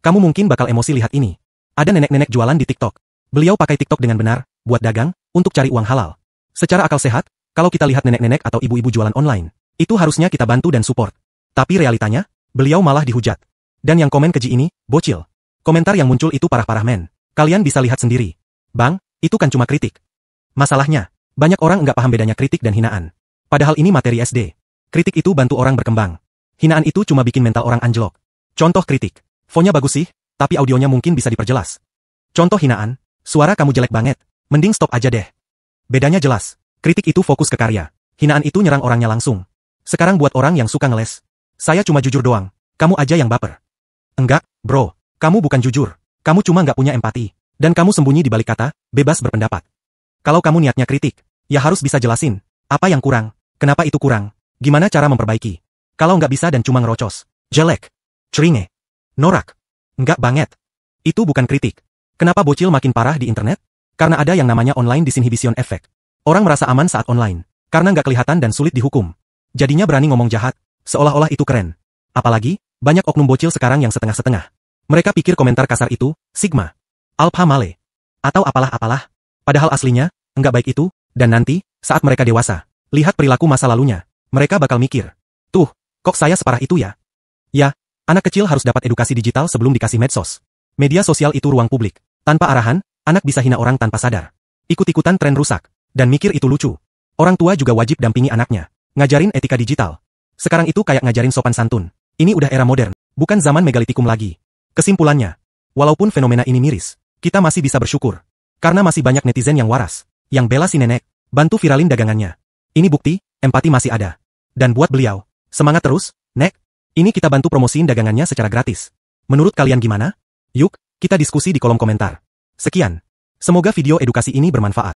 Kamu mungkin bakal emosi lihat ini. Ada nenek-nenek jualan di TikTok. Beliau pakai TikTok dengan benar, buat dagang, untuk cari uang halal. Secara akal sehat, kalau kita lihat nenek-nenek atau ibu-ibu jualan online, itu harusnya kita bantu dan support. Tapi realitanya, beliau malah dihujat. Dan yang komen keji ini, bocil. Komentar yang muncul itu parah-parah men. Kalian bisa lihat sendiri. Bang, itu kan cuma kritik. Masalahnya, banyak orang nggak paham bedanya kritik dan hinaan. Padahal ini materi SD. Kritik itu bantu orang berkembang. Hinaan itu cuma bikin mental orang anjlok. Contoh kritik. Fontnya bagus sih, tapi audionya mungkin bisa diperjelas. Contoh hinaan. Suara kamu jelek banget. Mending stop aja deh. Bedanya jelas. Kritik itu fokus ke karya. Hinaan itu nyerang orangnya langsung. Sekarang buat orang yang suka ngeles. Saya cuma jujur doang. Kamu aja yang baper. Enggak, bro. Kamu bukan jujur. Kamu cuma nggak punya empati. Dan kamu sembunyi di balik kata, bebas berpendapat. Kalau kamu niatnya kritik, ya harus bisa jelasin. Apa yang kurang? Kenapa itu kurang? Gimana cara memperbaiki? Kalau nggak bisa dan cuma ngerocos. Jelek. Ceringe. Norak. Enggak banget. Itu bukan kritik. Kenapa bocil makin parah di internet? Karena ada yang namanya online disinhibition effect. Orang merasa aman saat online. Karena nggak kelihatan dan sulit dihukum. Jadinya berani ngomong jahat. Seolah-olah itu keren. Apalagi, banyak oknum bocil sekarang yang setengah-setengah. Mereka pikir komentar kasar itu, Sigma. Alpha Male. Atau apalah-apalah. Padahal aslinya, enggak baik itu, dan nanti, saat mereka dewasa, lihat perilaku masa lalunya, mereka bakal mikir. Tuh, kok saya separah itu ya? Ya, anak kecil harus dapat edukasi digital sebelum dikasih medsos. Media sosial itu ruang publik. Tanpa arahan, anak bisa hina orang tanpa sadar. Ikut-ikutan tren rusak. Dan mikir itu lucu. Orang tua juga wajib dampingi anaknya. Ngajarin etika digital. Sekarang itu kayak ngajarin sopan santun. Ini udah era modern, bukan zaman megalitikum lagi. Kesimpulannya, walaupun fenomena ini miris, kita masih bisa bersyukur. Karena masih banyak netizen yang waras. Yang bela si nenek, bantu viralin dagangannya. Ini bukti, empati masih ada. Dan buat beliau, semangat terus, Nek. Ini kita bantu promosiin dagangannya secara gratis. Menurut kalian gimana? Yuk, kita diskusi di kolom komentar. Sekian. Semoga video edukasi ini bermanfaat.